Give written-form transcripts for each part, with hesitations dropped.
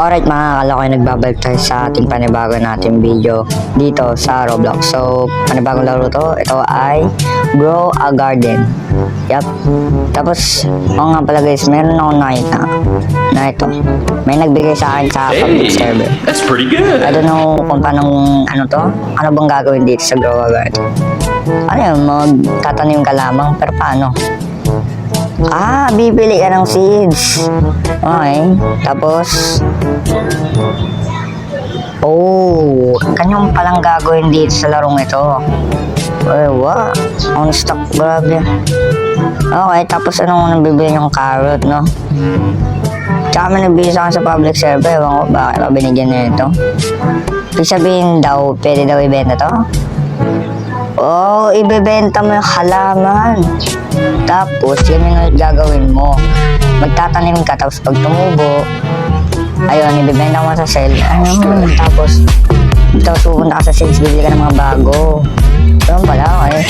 Alright mga kalokoy, nagbabalik tayo sa ating panibago nating video dito sa Roblox. So, panibagong laro to. Ito ay Grow a Garden. Yup. Tapos, nga pala guys, meron akong nakita na ito. May nagbigay sa akin sa public server. That's pretty good. I don't know kung paano, ano to? Ano bang gagawin dito sa Grow a Garden? Ano yun, magtatanim ka lamang, pero paano? Bibili ka ng seeds. Okay. Tapos, kanyang palang gagawin dito sa larong ito. Wow. On stock, grabe. Okay, tapos anong nabibili yung carrot, no? Tsaka may nabili sa akin sa public server. Ewan ko bakit ako binigyan na ito. Ibig sabihin daw, pwede daw ibenta to? Ibebenta mo yung halaman. Tapos, yun yung gagawin mo. Magtatanim ka, tapos pag tumubo, ayun, ibibenta mo sa sale. Tapos pupunta ka sa sales, bibili ka ng mga bago. Yun pala, okay.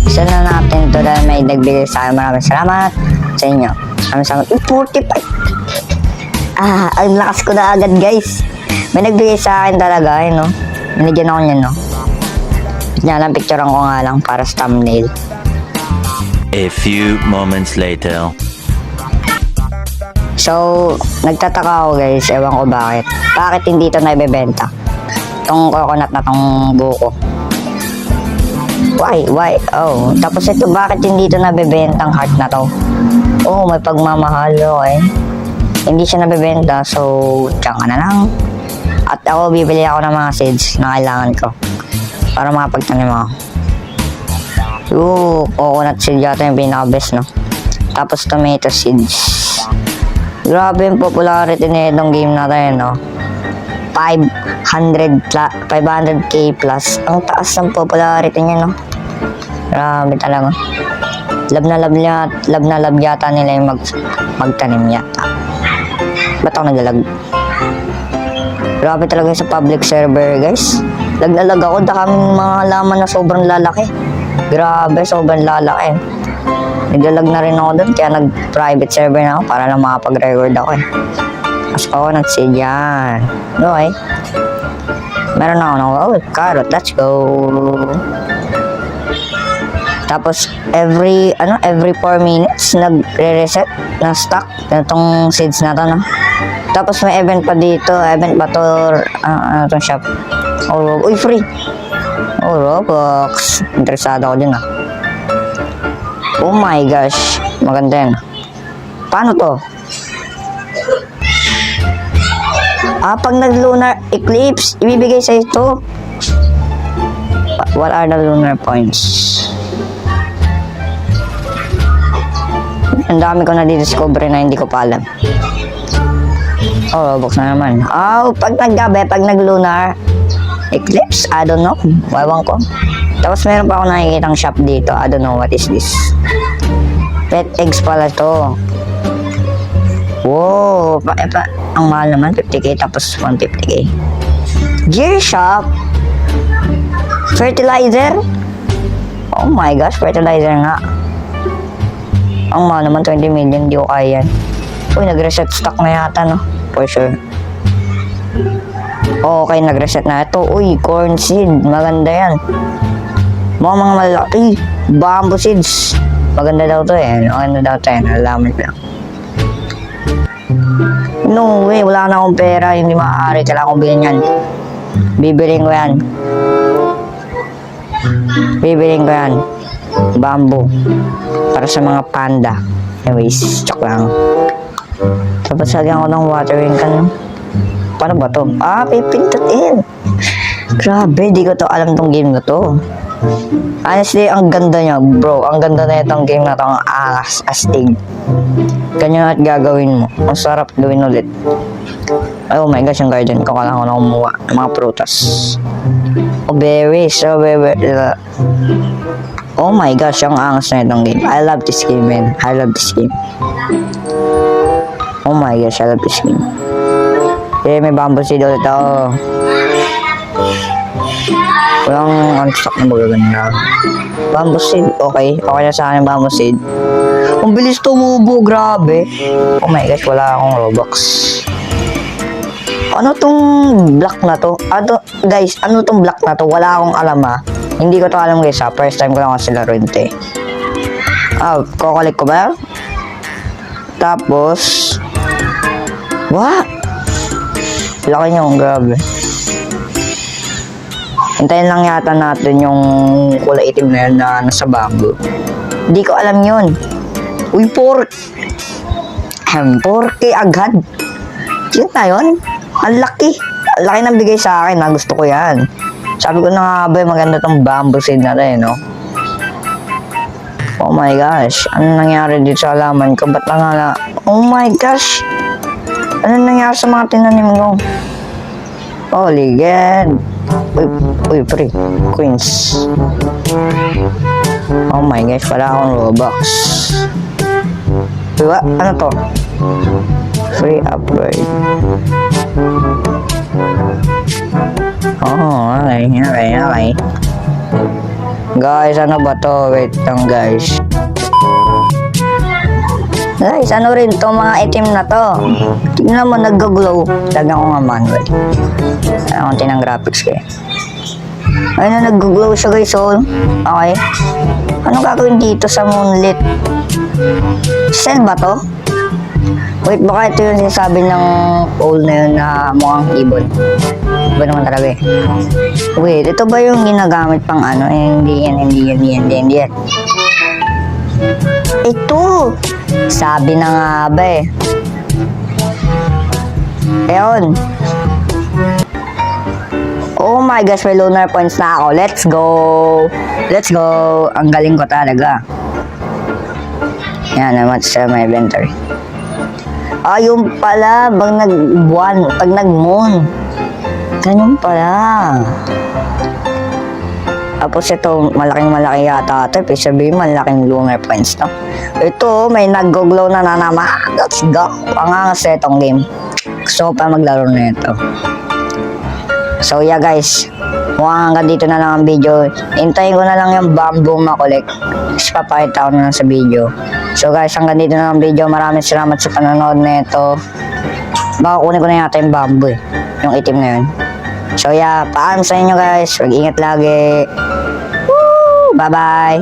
Isa na natin ito dahil may nagbigay sa akin. Maraming salamat sa inyo. Maraming salamat. 45! Ang lakas ko na agad, guys. May nagbigay sa akin talaga, no? Binigyan ako niyan, no? Picturean ko nga lang para sa thumbnail. A few moments later. So, nagtataka ako guys, ewan ko bakit. Bakit hindi ito naibebenta? Itong coconut na tong buko. Why? Tapos ito, bakit hindi ito nabebenta ang heart na to? May pagmamahal, okay. Hindi siya nabebenta, so, tiyan ka na lang. At ako, bibili ako ng mga seeds na kailangan ko para makapagtanim ako. Coconut seed yata yung pinaka-best, no? Tapos tomato seeds. Grabe yung popularity na itong game natin, no? 500k plus. Ang taas ng popularity niya, no? Grabe talaga. Love na love yata nila yung magtanim yata. Ba't ako naglalag? Grabe talaga sa public server, guys. Lag ako, kaming mga laman na sobrang lalaki. Grabe, sobrang lalaki. Naglalag na rin ako doon, kaya nag-private server na ako para lang makapag-record ako eh. As coconut seed yan. Okay. Meron ako carrot, let's go. Tapos, every 4 minutes, nagre-reset na stock itong seeds na to, no? Tapos, may event pa dito, itong shop. Free. Roblox. Interesado ako din, Oh my gosh. Maganda yan. Paano to? Pag nag-lunar eclipse, ibibigay sa ito. What are the lunar points? Ang dami ko na-discover na hindi ko pa alam. Roblox na naman. Pag nag-lunar eclipse, I don't know. Ewan ko. Tapos meron pa ako nakikitang shop dito. I don't know what is this. Pet eggs pala to. Wow. Ang mahal naman. 50k tapos 150k. Gear shop. Fertilizer. Oh my gosh. Fertilizer nga. Ang mahal naman. 20 million. Di ko kaya yan. Nag-reset stock na yata, no? For sure. Okay, nag-reset na ito. Corn seed. Maganda yan. Mga malaki. Bamboo seeds. Maganda daw to eh. Nalaman lang. No way. Wala na akong pera. Hindi maaari. Kailangan kong bilhin yan. Bibiling ko yan. Bamboo. Para sa mga panda. Anyways, chok lang. Tapos lagyan ko ng watering can. Paano ba to? Pipindutin. Grabe, di ko to alam tong game na to. Honestly, ang ganda niya, bro. Ang ganda na itong game na to. Ang astig. Ganyan at gagawin mo. Ang sarap gawin ulit. Oh my gosh, yung garden ko. Kailangan ko na kumuha ng mga prutas. Berries. Oh my gosh, ang angas na itong game. I love this game, man. I love this game. Oh my gosh, I love this game. May bamboo seed ulit ako. Walang unstock na magaganda. Bamboo seed, okay. Okay na sa akin bamboo seed. Ang bilis tumubo, grabe. Oh my gosh, wala akong Robux. Ano tong block na to? Guys, ano tong block na to? Wala akong alam Hindi ko to alam guys First time ko lang kasi laro ito eh. Kukulik ko ba? Tapos, what? Laki nyo, grabe. Hintayin lang yata natin yung kulay itim na yun na nasa bamboo. Hindi ko alam yun. Uy, 4K agad. Yun na yun. Ang laki. Ang laki ng bigay sa akin Gusto ko yan. Sabi ko na nga ba, maganda tong bamboo seed na rin, no? Oh my gosh. Ano nangyari dito sa halaman ko? Ba't na oh my gosh. Ano nangyari sa mga tinanim ko? Holy God. Uy, pre. Queens. Oh my gosh, wala akong Robux. Diba? Ano to? Free upgrade. Oh, okay. Guys, ano ba to? Wait lang, guys. Guys, ano rin to? Mga itim na to. Tingnan mo, nag-glow. Lagyan ko nga manual. Ano konti ng graphics ko eh. Ayun na, nag-glow siya guys, okay. Anong gagawin dito sa moonlit? Sell ba to? Wait, baka ito yung sinasabi ng pole na yun na mukhang ibon. Iba naman talaga eh. Wait, ito ba yung ginagamit pang ano? Hindi yan. Ito! Sabi na nga ba eh. Ayun. Oh my gosh, may lunar points na ako. Let's go! Ang galing ko talaga. Yan naman sa my inventory. Yung pala, pag nag-buwan, pag nag-moon. Ganyan pala. Tapos ito, malaking-malaki yata ito. Ibig sabihin, malaking lunar points to. Ito, may nag-glow na naman. Let's go! Ang angas itong game. Gusto ko pa maglaro na ito. So yeah guys, mukhang hanggang dito na lang ang video. Hintayin ko na lang yung bamboo makulik. Tapos papakita ko na lang sa video. So guys, hanggang dito na lang ang video. Maraming salamat sa panonood na ito. Baka kunin ko na yata yung bamboo yung itim na yun. So yeah, paalam sa inyo guys. Mag-ingat lagi. Woo! Bye bye.